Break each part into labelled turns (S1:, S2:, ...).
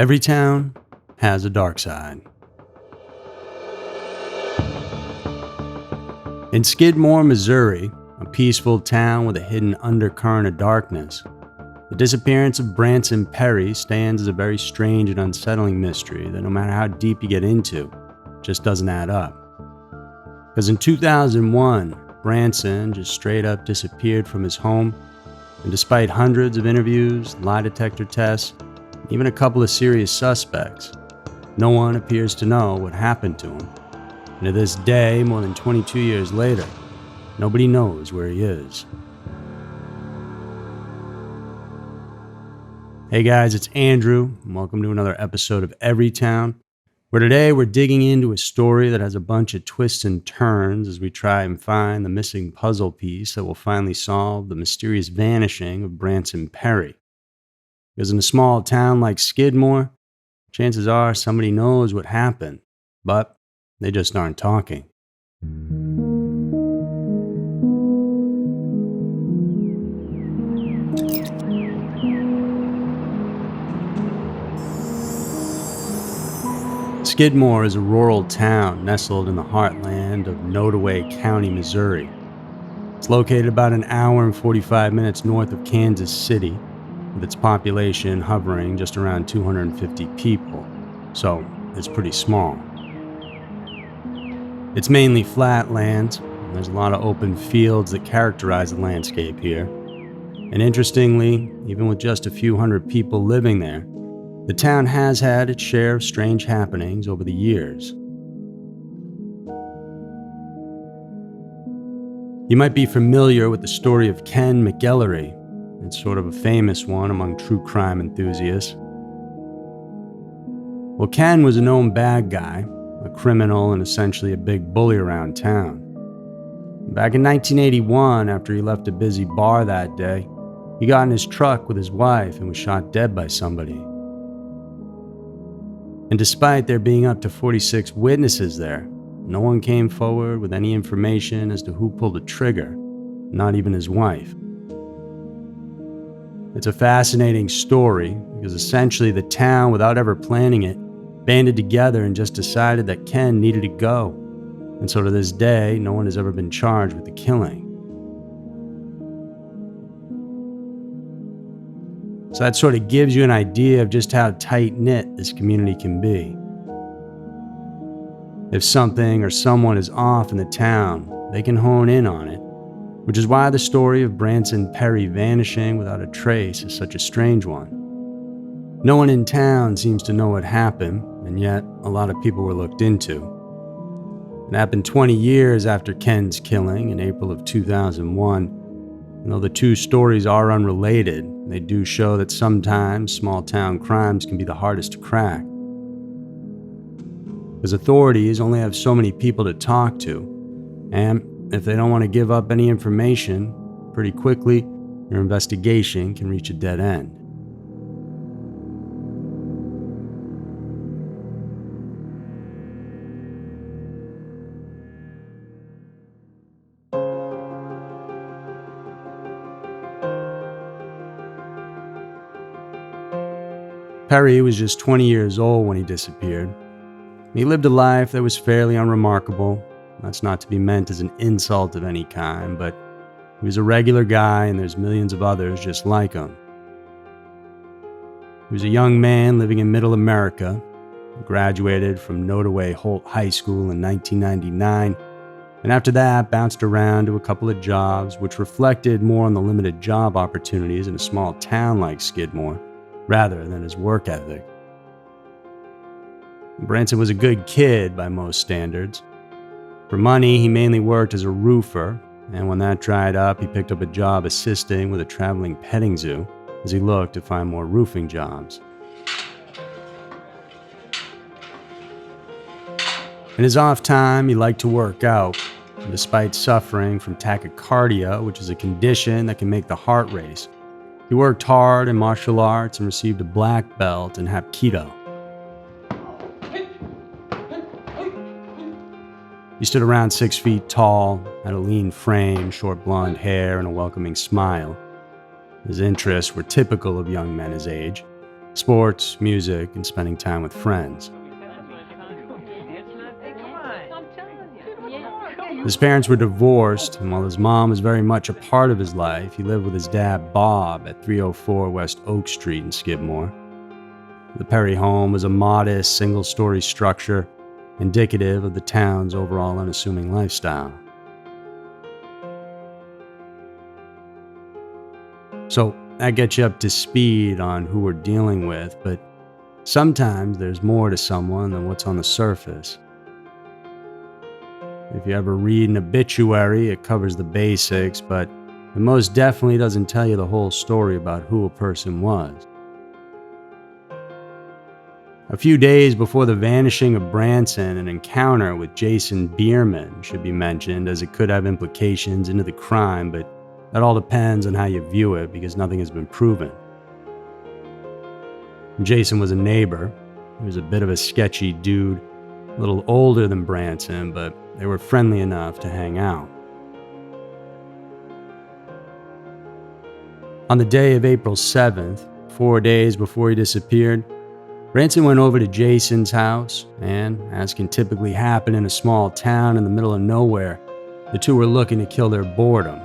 S1: Every town has a dark side. In Skidmore, Missouri, a peaceful town with a hidden undercurrent of darkness, the disappearance of Branson Perry stands as a very strange and unsettling mystery that no matter how deep you get into, just doesn't add up. Because in 2001, Branson just straight up disappeared from his home, and despite hundreds of interviews, lie detector tests, even a couple of serious suspects, no one appears to know what happened to him. And to this day, more than 22 years later, nobody knows where he is. Hey guys, it's Andrew, and welcome to another episode of Every Town, where today we're digging into a story that has a bunch of twists and turns as we try and find the missing puzzle piece that will finally solve the mysterious vanishing of Branson Perry. Because in a small town like Skidmore, chances are somebody knows what happened, but they just aren't talking. Skidmore is a rural town nestled in the heartland of Nodaway County, Missouri. It's located about an hour and 45 minutes north of Kansas City, with its population hovering just around 250 people, so it's pretty small. It's mainly flat land, and there's a lot of open fields that characterize the landscape here. And interestingly, even with just a few hundred people living there, the town has had its share of strange happenings over the years. You might be familiar with the story of Ken McEllery. It's sort of a famous one among true crime enthusiasts. Well, Ken was a known bad guy, a criminal and essentially a big bully around town. Back in 1981, after he left a busy bar that day, he got in his truck with his wife and was shot dead by somebody. And despite there being up to 46 witnesses there, no one came forward with any information as to who pulled the trigger, not even his wife. It's a fascinating story because essentially the town, without ever planning it, banded together and just decided that Ken needed to go. And so to this day, no one has ever been charged with the killing. So that sort of gives you an idea of just how tight-knit this community can be. If something or someone is off in the town, they can hone in on it, which is why the story of Branson Perry vanishing without a trace is such a strange one. No one in town seems to know what happened, and yet a lot of people were looked into. It happened 20 years after Ken's killing in April of 2001. And though the two stories are unrelated, they do show that sometimes small-town crimes can be the hardest to crack. Because authorities only have so many people to talk to, and if they don't want to give up any information, pretty quickly, your investigation can reach a dead end. Perry was just 20 years old when he disappeared. He lived a life that was fairly unremarkable. That's not to be meant as an insult of any kind, but he was a regular guy and there's millions of others just like him. He was a young man living in middle America, graduated from Nodaway Holt High School in 1999, and after that bounced around to a couple of jobs which reflected more on the limited job opportunities in a small town like Skidmore, rather than his work ethic. Branson was a good kid by most standards. For money, he mainly worked as a roofer, and when that dried up, he picked up a job assisting with a traveling petting zoo as he looked to find more roofing jobs. In his off time, he liked to work out, and despite suffering from tachycardia, which is a condition that can make the heart race, he worked hard in martial arts and received a black belt in Hapkido. He stood around 6 feet tall, had a lean frame, short blonde hair, and a welcoming smile. His interests were typical of young men his age: sports, music, and spending time with friends. His parents were divorced, and while his mom was very much a part of his life, he lived with his dad, Bob, at 304 West Oak Street in Skidmore. The Perry home was a modest, single-story structure, indicative of the town's overall unassuming lifestyle. So that gets you up to speed on who we're dealing with, but sometimes there's more to someone than what's on the surface. If you ever read an obituary, it covers the basics, but it most definitely doesn't tell you the whole story about who a person was. A few days before the vanishing of Branson, an encounter with Jason Bierman should be mentioned, as it could have implications into the crime, but that all depends on how you view it because nothing has been proven. Jason was a neighbor. He was a bit of a sketchy dude, a little older than Branson, but they were friendly enough to hang out. On the day of April 7th, 4 days before he disappeared, Branson went over to Jason's house, and, as can typically happen in a small town in the middle of nowhere, the two were looking to kill their boredom.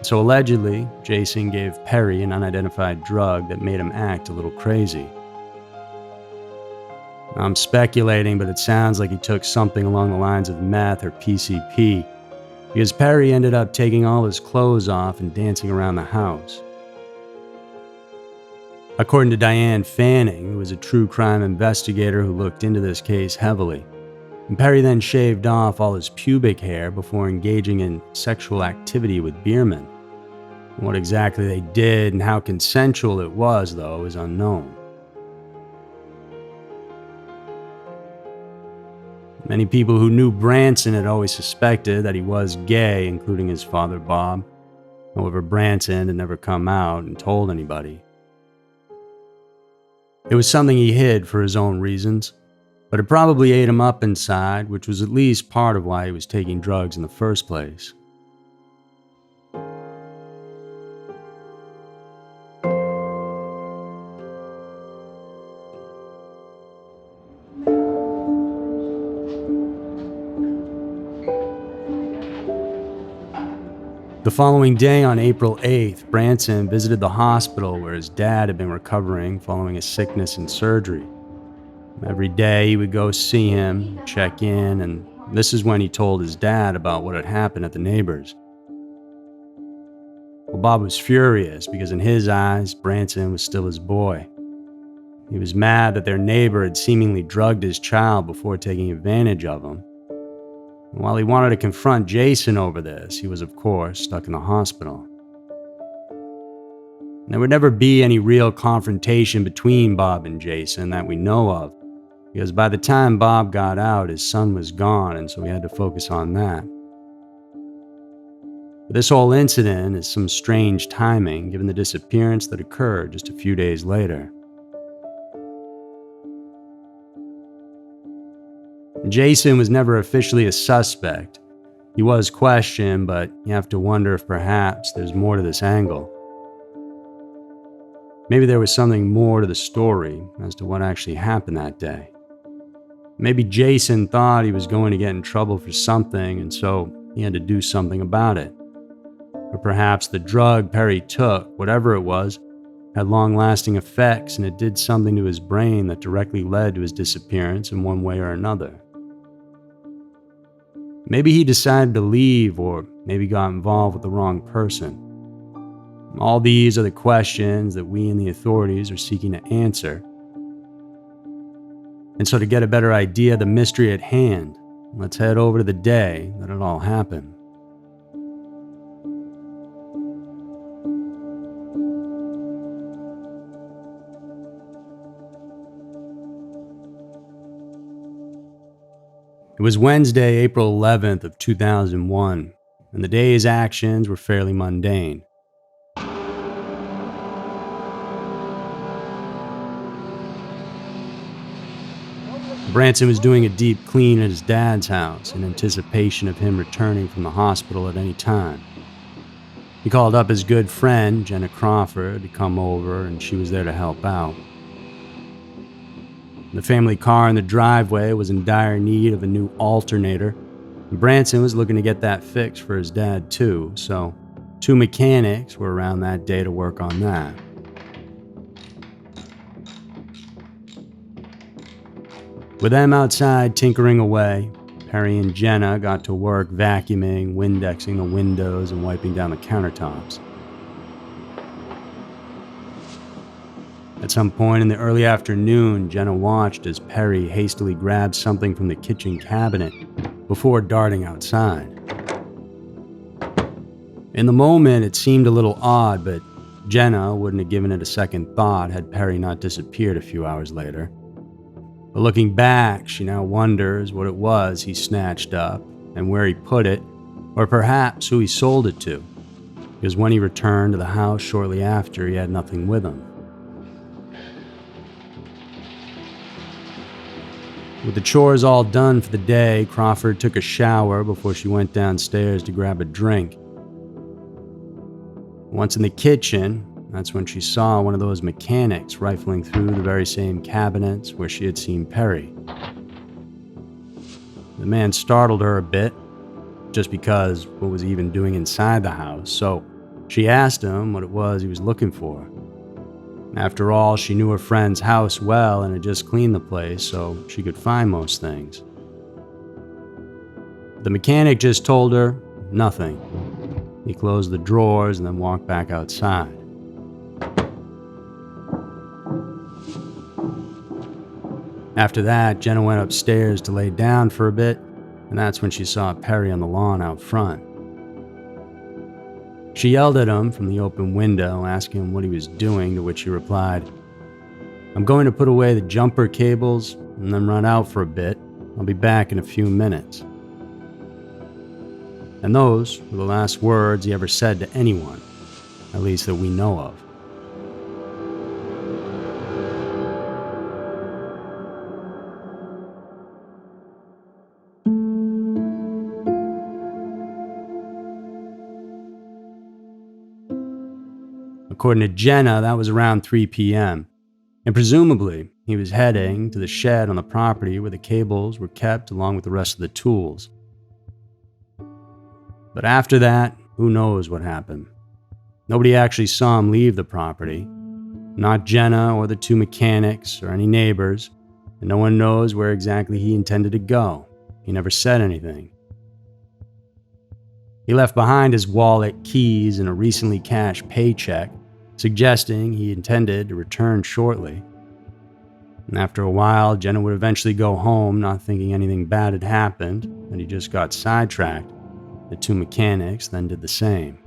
S1: So allegedly, Jason gave Perry an unidentified drug that made him act a little crazy. I'm speculating, but it sounds like he took something along the lines of meth or PCP, because Perry ended up taking all his clothes off and dancing around the house. According to Diane Fanning, who was a true crime investigator who looked into this case heavily, and Perry then shaved off all his pubic hair before engaging in sexual activity with Bierman. What exactly they did and how consensual it was, though, is unknown. Many people who knew Branson had always suspected that he was gay, including his father, Bob. However, Branson had never come out and told anybody. It was something he hid for his own reasons, but it probably ate him up inside, which was at least part of why he was taking drugs in the first place. The following day, on April 8th, Branson visited the hospital where his dad had been recovering following a sickness and surgery. Every day he would go see him, check in, and this is when he told his dad about what had happened at the neighbors. Well, Bob was furious because in his eyes, Branson was still his boy. He was mad that their neighbor had seemingly drugged his child before taking advantage of him. While he wanted to confront Jason over this, he was, of course, stuck in the hospital. There would never be any real confrontation between Bob and Jason that we know of, because by the time Bob got out, his son was gone, and so he had to focus on that. But this whole incident is some strange timing, given the disappearance that occurred just a few days later. Jason was never officially a suspect. He was questioned, but you have to wonder if perhaps there's more to this angle. Maybe there was something more to the story as to what actually happened that day. Maybe Jason thought he was going to get in trouble for something, and so he had to do something about it. Or perhaps the drug Perry took, whatever it was, had long-lasting effects, and it did something to his brain that directly led to his disappearance in one way or another. Maybe he decided to leave, or maybe got involved with the wrong person. All these are the questions that we and the authorities are seeking to answer. And so to get a better idea of the mystery at hand, let's head over to the day that it all happened. It was Wednesday, April 11th of 2001, and the day's actions were fairly mundane. Branson was doing a deep clean at his dad's house in anticipation of him returning from the hospital at any time. He called up his good friend, Jenna Crawford, to come over, and she was there to help out. The family car in the driveway was in dire need of a new alternator. Branson was looking to get that fixed for his dad too, so 2 mechanics were around that day to work on that. With them outside tinkering away, Perry and Jenna got to work vacuuming, Windexing the windows, and wiping down the countertops. At some point in the early afternoon, Jenna watched as Perry hastily grabbed something from the kitchen cabinet before darting outside. In the moment, it seemed a little odd, but Jenna wouldn't have given it a second thought had Perry not disappeared a few hours later. But looking back, she now wonders what it was he snatched up and where he put it, or perhaps who he sold it to, because when he returned to the house shortly after, he had nothing with him. With the chores all done for the day, Crawford took a shower before she went downstairs to grab a drink. Once in the kitchen, that's when she saw one of those mechanics rifling through the very same cabinets where she had seen Perry. The man startled her a bit, just because what was he even doing inside the house, so she asked him what it was he was looking for. After all, she knew her friend's house well and had just cleaned the place, so she could find most things. The mechanic just told her nothing. He closed the drawers and then walked back outside. After that, Jenna went upstairs to lay down for a bit, and that's when she saw Perry on the lawn out front. She yelled at him from the open window, asking him what he was doing, to which he replied, "I'm going to put away the jumper cables and then run out for a bit. I'll be back in a few minutes." And those were the last words he ever said to anyone, at least that we know of. According to Jenna, that was around 3 p.m., and presumably he was heading to the shed on the property where the cables were kept along with the rest of the tools. But after that, who knows what happened. Nobody actually saw him leave the property, not Jenna or the 2 mechanics or any neighbors, and no one knows where exactly he intended to go. He never said anything. He left behind his wallet, keys, and a recently cashed paycheck, suggesting he intended to return shortly. And after a while, Jenna would eventually go home, not thinking anything bad had happened, and he just got sidetracked. The 2 mechanics then did the same.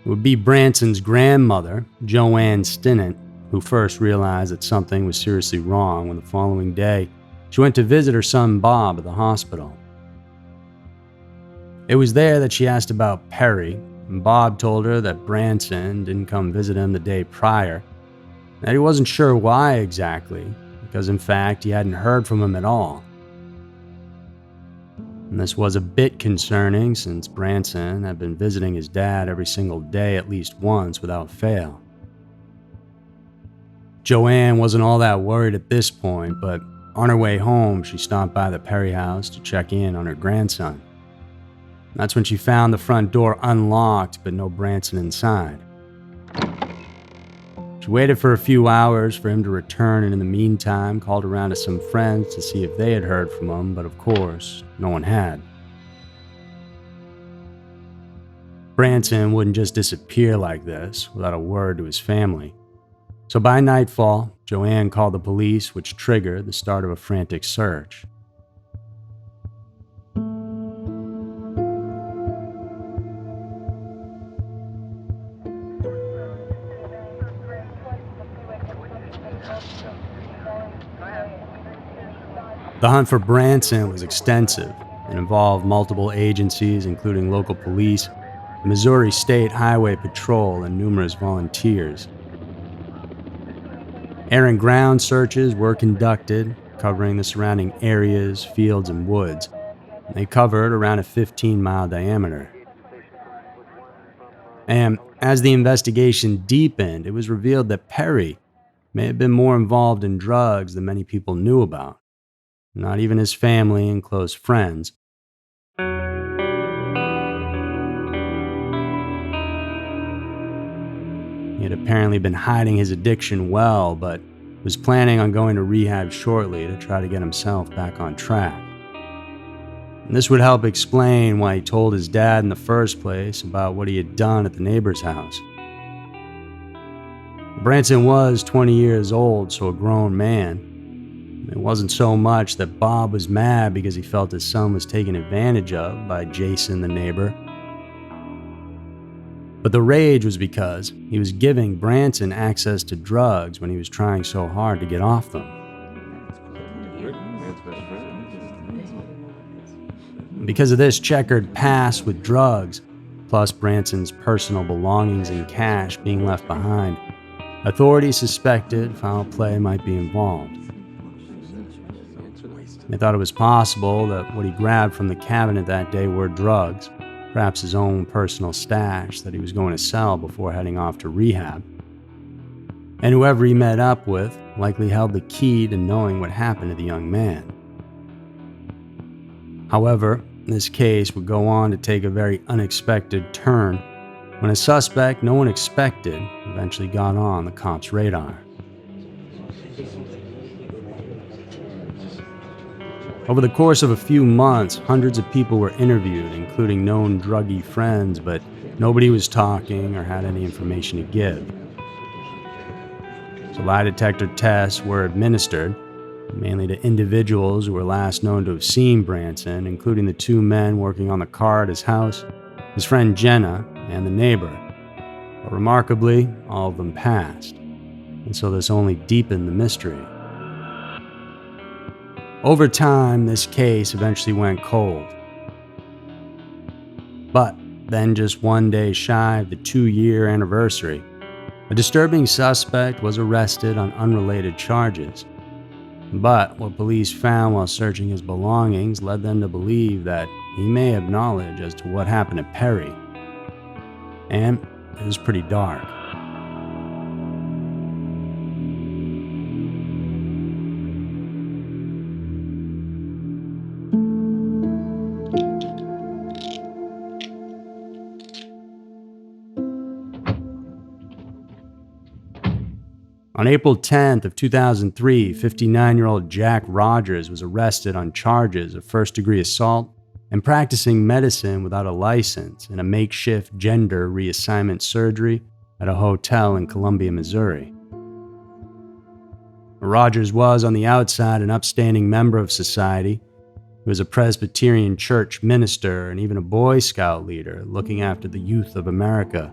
S1: It would be Branson's grandmother, Joanne Stinnett, who first realized that something was seriously wrong when the following day she went to visit her son Bob at the hospital. It was there that she asked about Perry, and Bob told her that Branson didn't come visit him the day prior, that he wasn't sure why exactly, because in fact he hadn't heard from him at all. And this was a bit concerning since Branson had been visiting his dad every single day at least once without fail. Joanne wasn't all that worried at this point, but on her way home she stopped by the Perry house to check in on her grandson. That's when she found the front door unlocked but no Branson inside. She waited for a few hours for him to return, and in the meantime called around to some friends to see if they had heard from him, but of course, no one had. Branson wouldn't just disappear like this without a word to his family. So by nightfall, Joanne called the police, which triggered the start of a frantic search. The hunt for Branson was extensive and involved multiple agencies, including local police, the Missouri State Highway Patrol, and numerous volunteers. Air and ground searches were conducted, covering the surrounding areas, fields, and woods. They covered around a 15-mile diameter. And as the investigation deepened, it was revealed that Perry may have been more involved in drugs than many people knew about. Not even his family and close friends. He had apparently been hiding his addiction well, but was planning on going to rehab shortly to try to get himself back on track. And this would help explain why he told his dad in the first place about what he had done at the neighbor's house. Branson was 20 years old, so a grown man. It wasn't so much that Bob was mad because he felt his son was taken advantage of by Jason, the neighbor. But the rage was because he was giving Branson access to drugs when he was trying so hard to get off them. Because of this checkered past with drugs, plus Branson's personal belongings and cash being left behind, authorities suspected foul play might be involved. They thought it was possible that what he grabbed from the cabinet that day were drugs, perhaps his own personal stash that he was going to sell before heading off to rehab. And whoever he met up with likely held the key to knowing what happened to the young man. However, this case would go on to take a very unexpected turn when a suspect no one expected eventually got on the cops' radar. Over the course of a few months, hundreds of people were interviewed, including known druggie friends, but nobody was talking or had any information to give. So lie detector tests were administered, mainly to individuals who were last known to have seen Branson, including the two men working on the car at his house, his friend Jenna, and the neighbor. But remarkably, all of them passed, and so this only deepened the mystery. Over time, this case eventually went cold. But then, just one day shy of the 2-year anniversary, a disturbing suspect was arrested on unrelated charges. But what police found while searching his belongings led them to believe that he may have knowledge as to what happened to Perry. And it was pretty dark. On April 10th of 2003, 59-year-old Jack Rogers was arrested on charges of first-degree assault and practicing medicine without a license in a makeshift gender reassignment surgery at a hotel in Columbia, Missouri. Rogers was, on the outside, an upstanding member of society. He was a Presbyterian church minister and even a Boy Scout leader looking after the youth of America,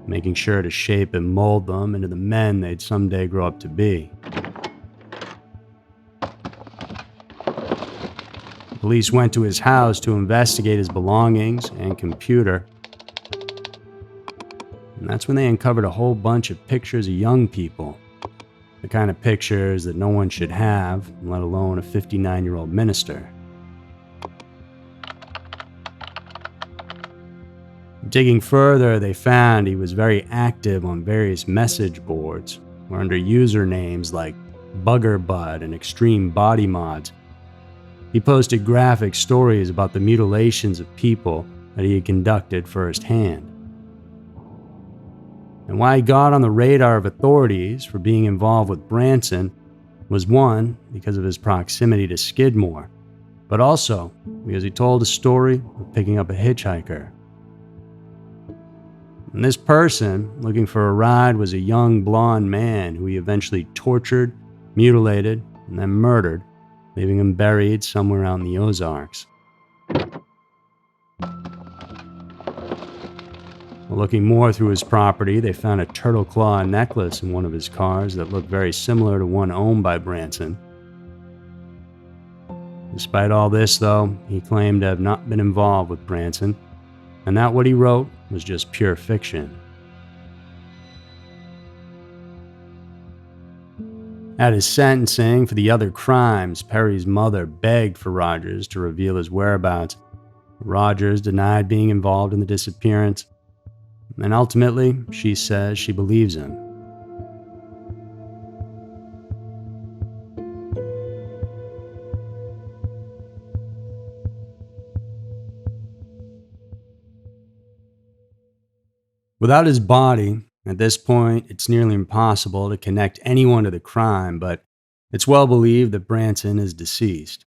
S1: making sure to shape and mold them into the men they'd someday grow up to be. Police went to his house to investigate his belongings and computer. And that's when they uncovered a whole bunch of pictures of young people. The kind of pictures that no one should have, let alone a 59-year-old minister. Digging further, they found he was very active on various message boards, where under usernames like Bugger Bud and Extreme Body Mods, he posted graphic stories about the mutilations of people that he had conducted firsthand. And why he got on the radar of authorities for being involved with Branson was, one, because of his proximity to Skidmore, but also because he told a story of picking up a hitchhiker. And this person, looking for a ride, was a young blonde man who he eventually tortured, mutilated, and then murdered, leaving him buried somewhere out in the Ozarks. Looking more through his property, they found a turtle claw necklace in one of his cars that looked very similar to one owned by Branson. Despite all this, though, he claimed to have not been involved with Branson, and that what he wrote was just pure fiction. At his sentencing for the other crimes, Perry's mother begged for Rogers to reveal his whereabouts. Rogers denied being involved in the disappearance. And ultimately, she says she believes him. Without his body, at this point, it's nearly impossible to connect anyone to the crime, but it's well believed that Branson is deceased.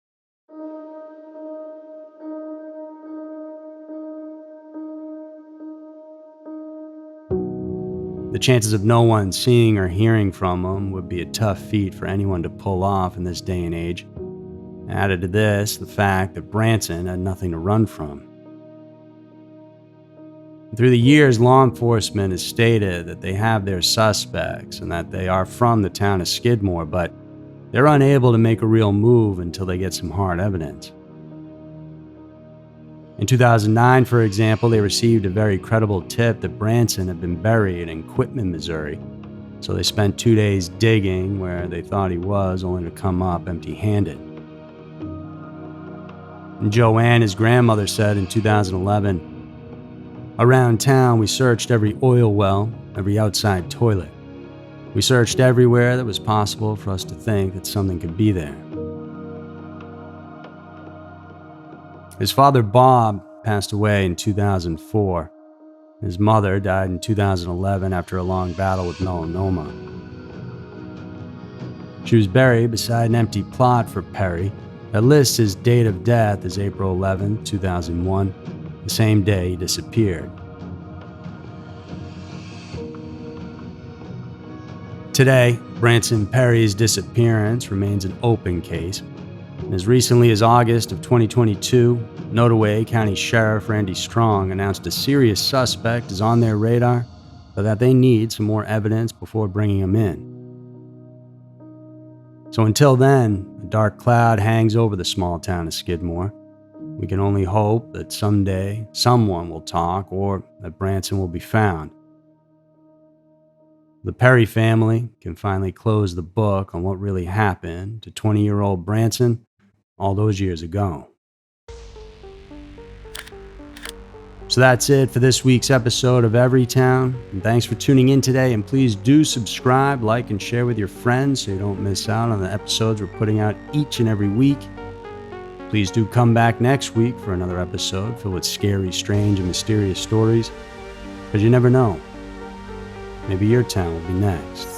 S1: The chances of no one seeing or hearing from him would be a tough feat for anyone to pull off in this day and age. Added to this, the fact that Branson had nothing to run from. Through the years, law enforcement has stated that they have their suspects and that they are from the town of Skidmore, but they're unable to make a real move until they get some hard evidence. In 2009, for example, they received a very credible tip that Branson had been buried in Quitman, Missouri. So they spent 2 days digging where they thought he was, only to come up empty-handed. And Joanne, his grandmother, said in 2011, "Around town, we searched every oil well, every outside toilet. We searched everywhere that was possible for us to think that something could be there." His father, Bob, passed away in 2004. His mother died in 2011 after a long battle with melanoma. She was buried beside an empty plot for Perry that lists his date of death as April 11, 2001, the same day he disappeared. Today, Branson Perry's disappearance remains an open case. As recently as August of 2022, Nottoway County Sheriff Randy Strong announced a serious suspect is on their radar, but that they need some more evidence before bringing him in. So until then, a dark cloud hangs over the small town of Skidmore. We can only hope that someday someone will talk or that Branson will be found. The Perry family can finally close the book on what really happened to 20-year-old Branson all those years ago. So that's it for this week's episode of Everytown. And thanks for tuning in today. And please do subscribe, like, and share with your friends so you don't miss out on the episodes we're putting out each and every week. Please do come back next week for another episode filled with scary, strange, and mysterious stories. Because you never know. Maybe your town will be next.